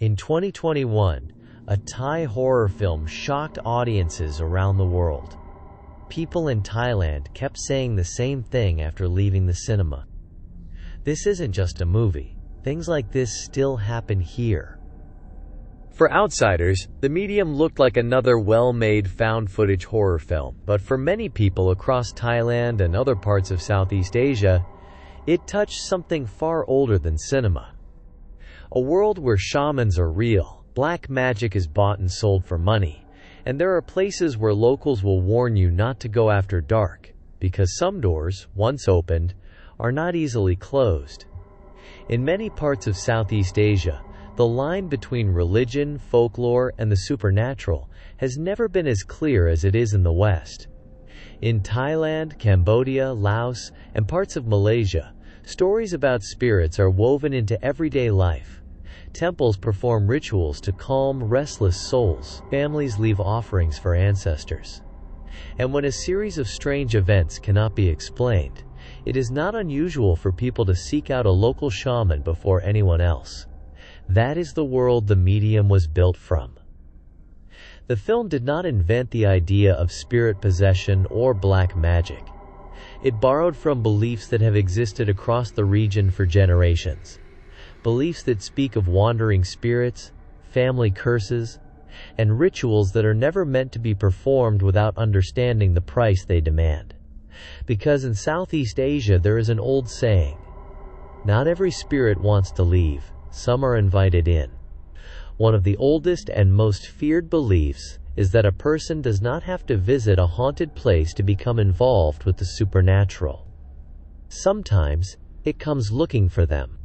In 2021, a Thai horror film shocked audiences around the world. People in Thailand kept saying the same thing after leaving the cinema. This isn't just a movie. Things like this still happen here. For outsiders, the medium looked like another well-made found-footage horror film, but for many people across Thailand and other parts of Southeast Asia, it touched something far older than cinema. A world where shamans are real, black magic is bought and sold for money, and there are places where locals will warn you not to go after dark, because some doors, once opened, are not easily closed. In many parts of Southeast Asia, the line between religion, folklore, and the supernatural has never been as clear as it is in the West. In Thailand, Cambodia, Laos, and parts of Malaysia, stories about spirits are woven into everyday life. Temples perform rituals to calm restless souls. Families leave offerings for ancestors. And when a series of strange events cannot be explained, it is not unusual for people to seek out a local shaman before anyone else. That is the world the medium was built from. The film did not invent the idea of spirit possession or black magic. It borrowed from beliefs that have existed across the region for generations. Beliefs that speak of wandering spirits, family curses, and rituals that are never meant to be performed without understanding the price they demand. Because in Southeast Asia there is an old saying, "Not every spirit wants to leave, some are invited in." One of the oldest and most feared beliefs is that a person does not have to visit a haunted place to become involved with the supernatural. Sometimes, it comes looking for them.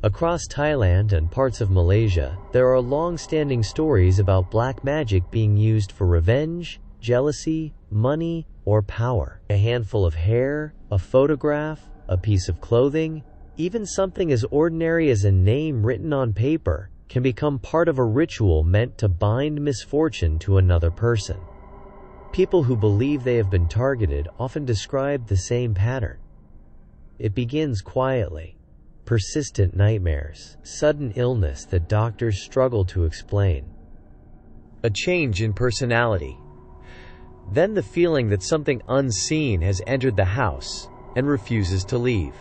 Across Thailand and parts of Malaysia, there are long-standing stories about black magic being used for revenge, jealousy, money, or power. A handful of hair, a photograph, a piece of clothing, even something as ordinary as a name written on paper, can become part of a ritual meant to bind misfortune to another person. People who believe they have been targeted often describe the same pattern. It begins quietly. Persistent nightmares, sudden illness that doctors struggle to explain. A change in personality. Then the feeling that something unseen has entered the house and refuses to leave.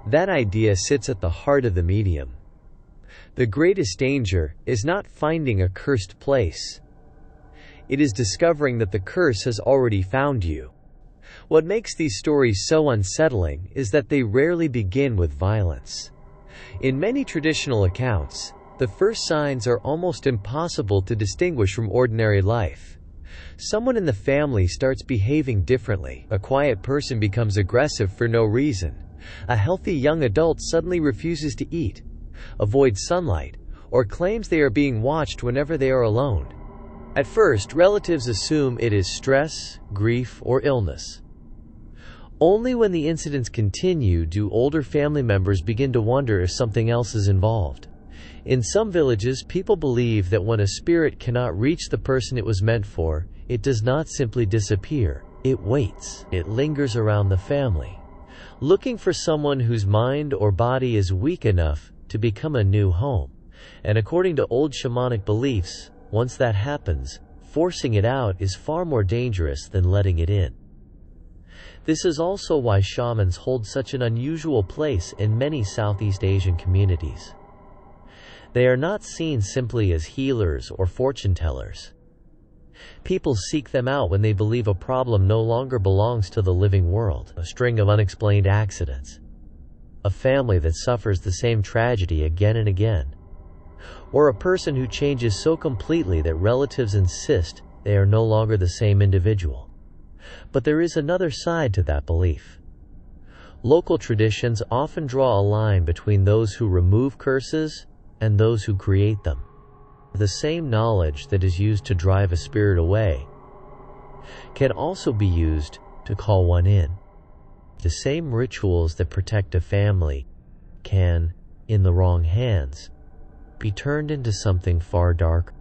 That idea sits at the heart of the medium. The greatest danger is not finding a cursed place. It is discovering that the curse has already found you. What makes these stories so unsettling is that they rarely begin with violence. In many traditional accounts, the first signs are almost impossible to distinguish from ordinary life. Someone in the family starts behaving differently. A quiet person becomes aggressive for no reason. A healthy young adult suddenly refuses to eat, avoids sunlight, or claims they are being watched whenever they are alone. At first, relatives assume it is stress, grief, or illness. Only when the incidents continue do older family members begin to wonder if something else is involved. In some villages, people believe that when a spirit cannot reach the person it was meant for, it does not simply disappear. It waits. It lingers around the family, looking for someone whose mind or body is weak enough to become a new home. And according to old shamanic beliefs, once that happens, forcing it out is far more dangerous than letting it in. This is also why shamans hold such an unusual place in many Southeast Asian communities. They are not seen simply as healers or fortune tellers. People seek them out when they believe a problem no longer belongs to the living world, a string of unexplained accidents, a family that suffers the same tragedy again and again, or a person who changes so completely that relatives insist they are no longer the same individual. But there is another side to that belief. Local traditions often draw a line between those who remove curses and those who create them. The same knowledge that is used to drive a spirit away can also be used to call one in. The same rituals that protect a family can, in the wrong hands, be turned into something far darker.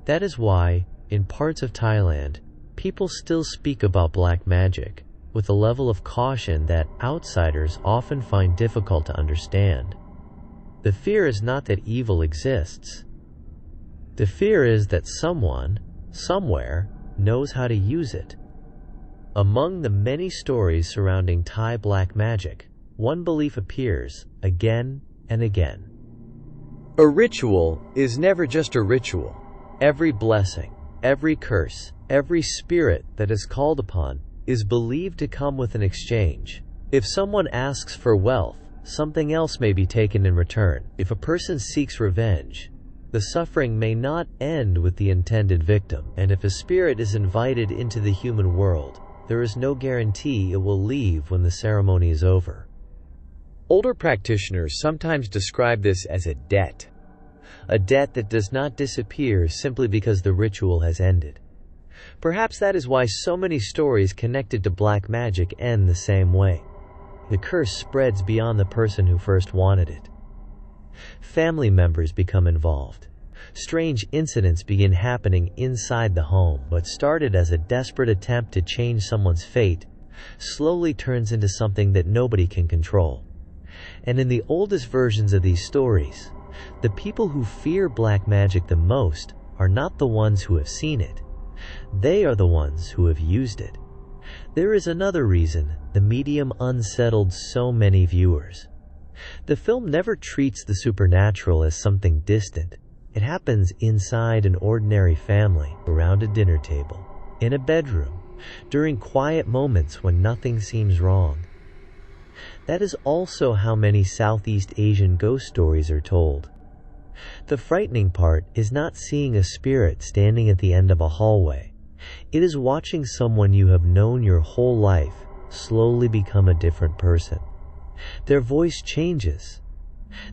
That is why, in parts of Thailand, people still speak about black magic with a level of caution that outsiders often find difficult to understand. The fear is not that evil exists, The fear is that someone, somewhere, knows how to use it. Among the many stories surrounding Thai black magic, one belief appears again and again. A ritual is never just a ritual. Every blessing, every curse, every spirit that is called upon is believed to come with an exchange. If someone asks for wealth, something else may be taken in return. If a person seeks revenge, the suffering may not end with the intended victim. And if a spirit is invited into the human world, there is no guarantee it will leave when the ceremony is over. Older practitioners sometimes describe this as a debt that does not disappear simply because the ritual has ended. Perhaps that is why so many stories connected to black magic end the same way. The curse spreads beyond the person who first wanted it. Family members become involved. Strange incidents begin happening inside the home. What started as a desperate attempt to change someone's fate slowly turns into something that nobody can control. And in the oldest versions of these stories, the people who fear black magic the most are not the ones who have seen it. They are the ones who have used it. There is another reason the medium unsettled so many viewers. The film never treats the supernatural as something distant. It happens inside an ordinary family, around a dinner table, in a bedroom, during quiet moments when nothing seems wrong. That is also how many Southeast Asian ghost stories are told. The frightening part is not seeing a spirit standing at the end of a hallway. It is watching someone you have known your whole life slowly become a different person. Their voice changes.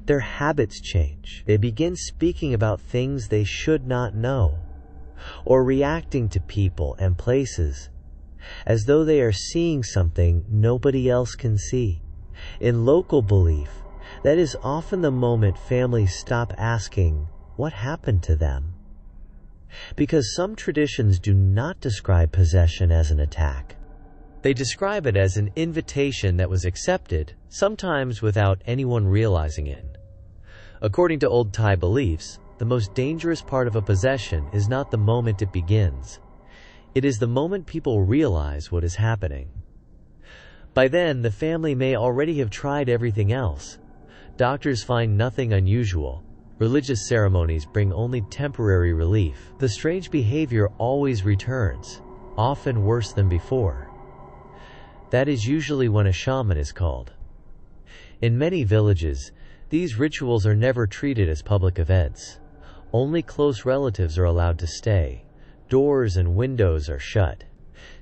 Their habits change. They begin speaking about things they should not know, or reacting to people and places as though they are seeing something nobody else can see. In local belief, that is often the moment families stop asking, "What happened to them?" Because some traditions do not describe possession as an attack. They describe it as an invitation that was accepted, sometimes without anyone realizing it. According to old Thai beliefs, the most dangerous part of a possession is not the moment it begins. It is the moment people realize what is happening. By then, the family may already have tried everything else. Doctors find nothing unusual. Religious ceremonies bring only temporary relief. The strange behavior always returns, often worse than before. That is usually when a shaman is called. In many villages, these rituals are never treated as public events. Only close relatives are allowed to stay. Doors and windows are shut.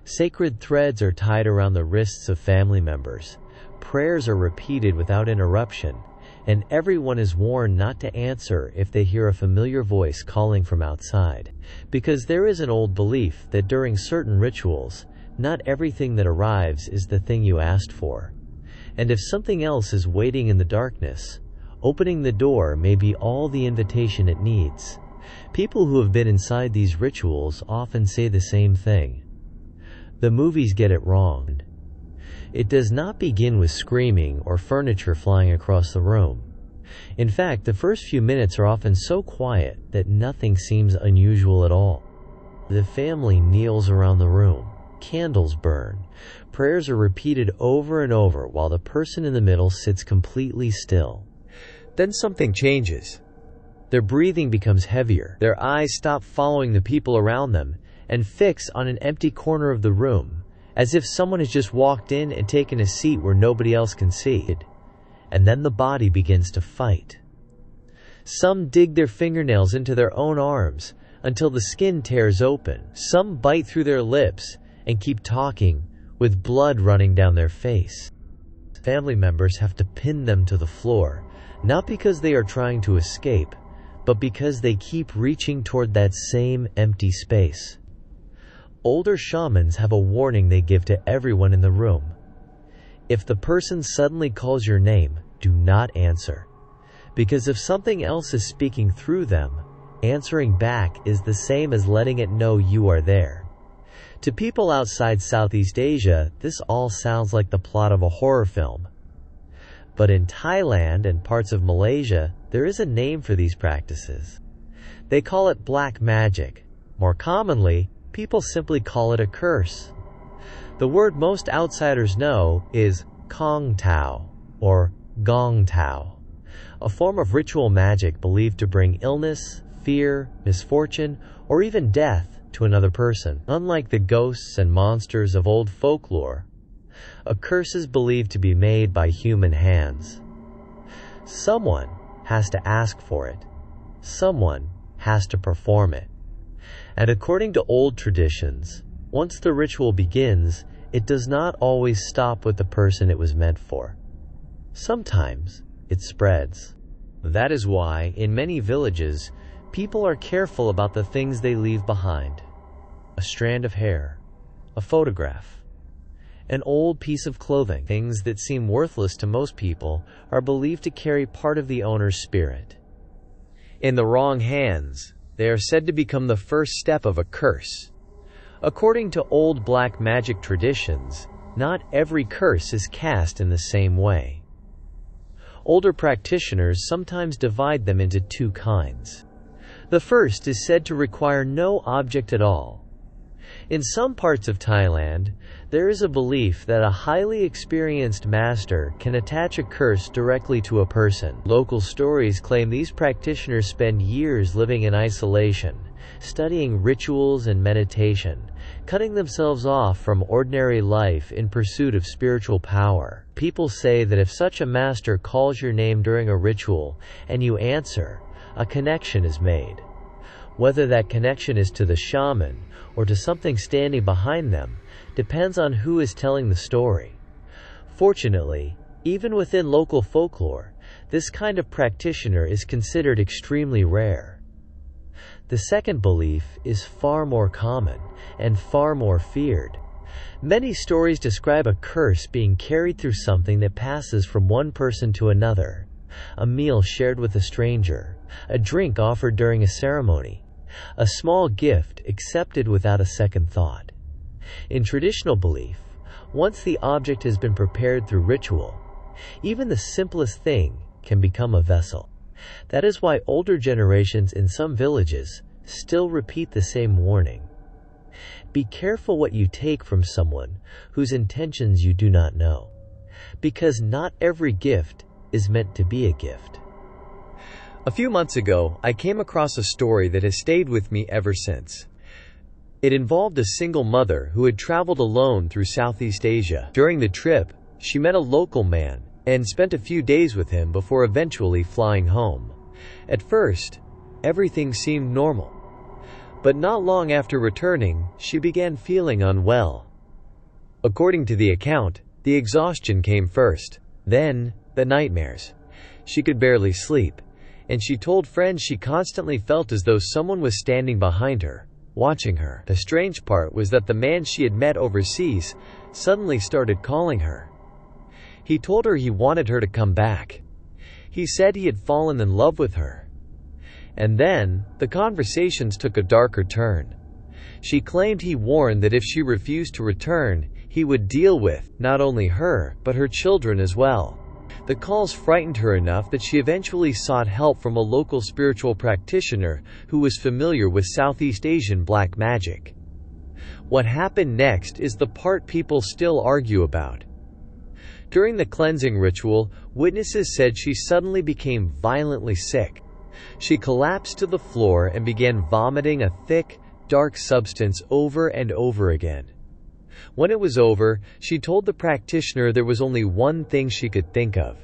Sacred threads are tied around the wrists of family members. Prayers are repeated without interruption, and everyone is warned not to answer if they hear a familiar voice calling from outside. Because there is an old belief that during certain rituals, not everything that arrives is the thing you asked for. And if something else is waiting in the darkness, opening the door may be all the invitation it needs. People who have been inside these rituals often say the same thing. The movies get it wrong. It does not begin with screaming or furniture flying across the room. In fact, the first few minutes are often so quiet that nothing seems unusual at all. The family kneels around the room. Candles burn. Prayers are repeated over and over while the person in the middle sits completely still. Then something changes. Their breathing becomes heavier. Their eyes stop following the people around them and fix on an empty corner of the room, as if someone has just walked in and taken a seat where nobody else can see. And then the body begins to fight. Some dig their fingernails into their own arms until the skin tears open. Some bite through their lips and keep talking with blood running down their face. Family members have to pin them to the floor, not because they are trying to escape, but because they keep reaching toward that same empty space. Older shamans have a warning they give to everyone in the room. If the person suddenly calls your name, do not answer. Because if something else is speaking through them, answering back is the same as letting it know you are there. To people outside Southeast Asia, this all sounds like the plot of a horror film. But in Thailand and parts of Malaysia, there is a name for these practices. They call it black magic. More commonly, people simply call it a curse. The word most outsiders know is Kong Tao or Gong Tao, a form of ritual magic believed to bring illness, fear, misfortune, or even death to another person. Unlike the ghosts and monsters of old folklore, a curse is believed to be made by human hands. Someone has to ask for it. Someone has to perform it. And according to old traditions, once the ritual begins, it does not always stop with the person it was meant for. Sometimes it spreads. That is why, in many villages, people are careful about the things they leave behind. A strand of hair, a photograph, an old piece of clothing. Things that seem worthless to most people are believed to carry part of the owner's spirit. In the wrong hands, they are said to become the first step of a curse. According to old black magic traditions, not every curse is cast in the same way. Older practitioners sometimes divide them into two kinds. The first is said to require no object at all. In some parts of Thailand, there is a belief that a highly experienced master can attach a curse directly to a person. Local stories claim these practitioners spend years living in isolation, studying rituals and meditation, cutting themselves off from ordinary life in pursuit of spiritual power. People say that if such a master calls your name during a ritual and you answer, a connection is made. Whether that connection is to the shaman or to something standing behind them depends on who is telling the story. Fortunately, even within local folklore, this kind of practitioner is considered extremely rare. The second belief is far more common and far more feared. Many stories describe a curse being carried through something that passes from one person to another. A meal shared with a stranger, a drink offered during a ceremony, a small gift accepted without a second thought. In traditional belief, once the object has been prepared through ritual, even the simplest thing can become a vessel. That is why older generations in some villages still repeat the same warning. Be careful what you take from someone whose intentions you do not know, because not every gift is meant to be a gift. A few months ago, I came across a story that has stayed with me ever since. It involved a single mother who had traveled alone through Southeast Asia. During the trip, she met a local man and spent a few days with him before eventually flying home. At first, everything seemed normal. But not long after returning, she began feeling unwell. According to the account, the exhaustion came first, then the nightmares. She could barely sleep, and she told friends she constantly felt as though someone was standing behind her, watching her. The strange part was that the man she had met overseas suddenly started calling her. He told her he wanted her to come back. He said he had fallen in love with her. And then, the conversations took a darker turn. She claimed he warned that if she refused to return, he would deal with not only her, but her children as well. The calls frightened her enough that she eventually sought help from a local spiritual practitioner who was familiar with Southeast Asian black magic. What happened next is the part people still argue about. During the cleansing ritual, witnesses said she suddenly became violently sick. She collapsed to the floor and began vomiting a thick, dark substance over and over again. When it was over, she told the practitioner there was only one thing she could think of.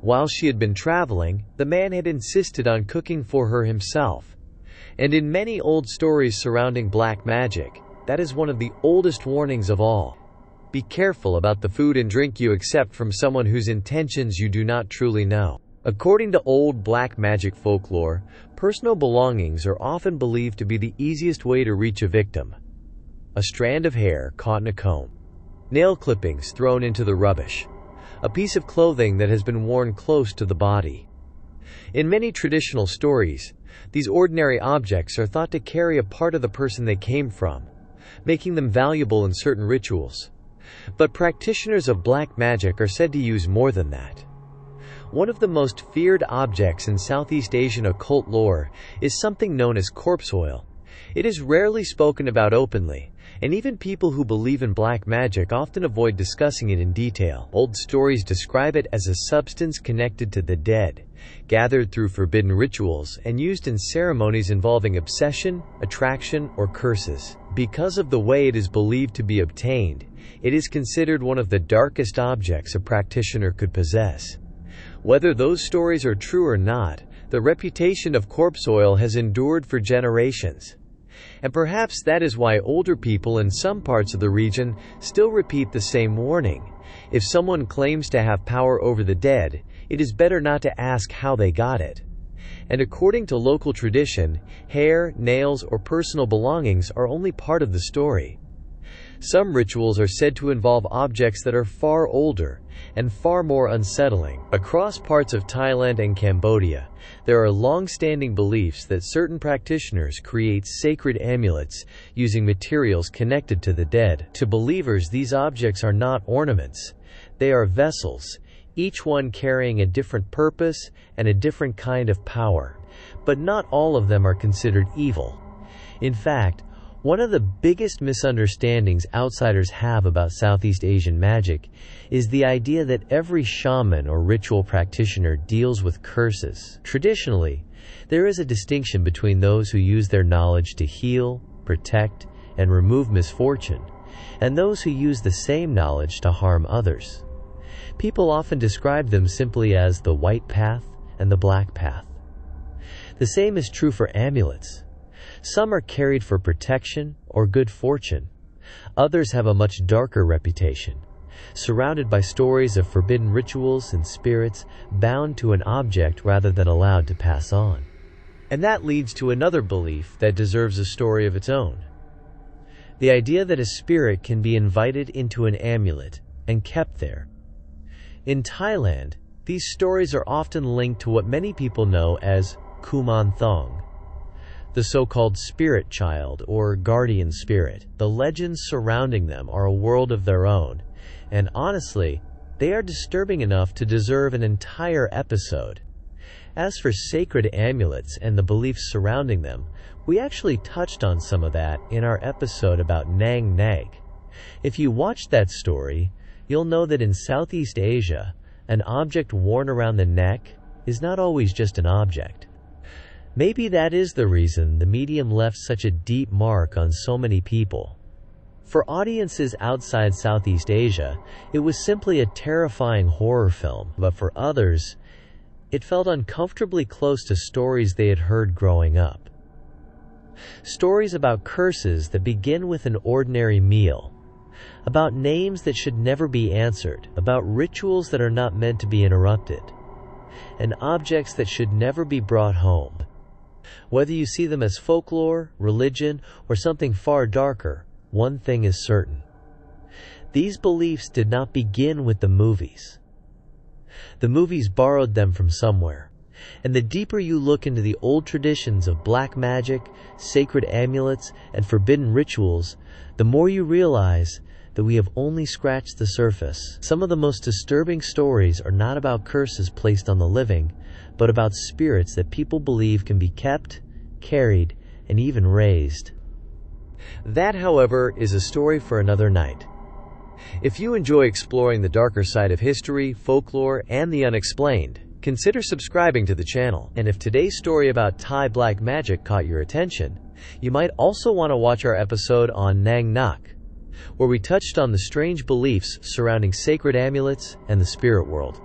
While she had been traveling, the man had insisted on cooking for her himself. And in many old stories surrounding black magic, that is one of the oldest warnings of all. Be careful about the food and drink you accept from someone whose intentions you do not truly know. According to old black magic folklore, personal belongings are often believed to be the easiest way to reach a victim. A strand of hair caught in a comb, nail clippings thrown into the rubbish, a piece of clothing that has been worn close to the body. In many traditional stories, these ordinary objects are thought to carry a part of the person they came from, making them valuable in certain rituals. But practitioners of black magic are said to use more than that. One of the most feared objects in Southeast Asian occult lore is something known as corpse oil. It is rarely spoken about openly, and even people who believe in black magic often avoid discussing it in detail. Old stories describe it as a substance connected to the dead, gathered through forbidden rituals, and used in ceremonies involving obsession, attraction, or curses. Because of the way it is believed to be obtained, it is considered one of the darkest objects a practitioner could possess. Whether those stories are true or not, the reputation of corpse oil has endured for generations. And perhaps that is why older people in some parts of the region still repeat the same warning. If someone claims to have power over the dead, it is better not to ask how they got it. And according to local tradition, hair, nails, or personal belongings are only part of the story. Some rituals are said to involve objects that are far older and far more unsettling. Across parts of Thailand and Cambodia, there are long-standing beliefs that certain practitioners create sacred amulets using materials connected to the dead. To believers, these objects are not ornaments. They are vessels, each one carrying a different purpose and a different kind of power. But not all of them are considered evil. In fact, one of the biggest misunderstandings outsiders have about Southeast Asian magic is the idea that every shaman or ritual practitioner deals with curses. Traditionally, there is a distinction between those who use their knowledge to heal, protect, and remove misfortune, and those who use the same knowledge to harm others. People often describe them simply as the white path and the black path. The same is true for amulets. Some are carried for protection or good fortune. Others have a much darker reputation, surrounded by stories of forbidden rituals and spirits bound to an object rather than allowed to pass on. And that leads to another belief that deserves a story of its own. The idea that a spirit can be invited into an amulet and kept there. In Thailand, these stories are often linked to what many people know as Kuman Thong, the so-called spirit child or guardian spirit. The legends surrounding them are a world of their own, and honestly, they are disturbing enough to deserve an entire episode. As for sacred amulets and the beliefs surrounding them, we actually touched on some of that in our episode about Nang Nag. If you watched that story, you'll know that in Southeast Asia, an object worn around the neck is not always just an object. Maybe that is the reason the medium left such a deep mark on so many people. For audiences outside Southeast Asia, it was simply a terrifying horror film, but for others, it felt uncomfortably close to stories they had heard growing up. Stories about curses that begin with an ordinary meal, about names that should never be answered, about rituals that are not meant to be interrupted, and objects that should never be brought home. Whether you see them as folklore, religion, or something far darker, one thing is certain. These beliefs did not begin with the movies. The movies borrowed them from somewhere. And the deeper you look into the old traditions of black magic, sacred amulets, and forbidden rituals, the more you realize that we have only scratched the surface. Some of the most disturbing stories are not about curses placed on the living, but about spirits that people believe can be kept, carried, and even raised. That, however, is a story for another night. If you enjoy exploring the darker side of history, folklore, and the unexplained, consider subscribing to the channel. And if today's story about Thai black magic caught your attention, you might also want to watch our episode on Nang Nak, where we touched on the strange beliefs surrounding sacred amulets and the spirit world.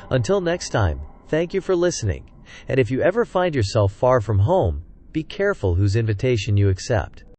Until next time, thank you for listening, and if you ever find yourself far from home, be careful whose invitation you accept.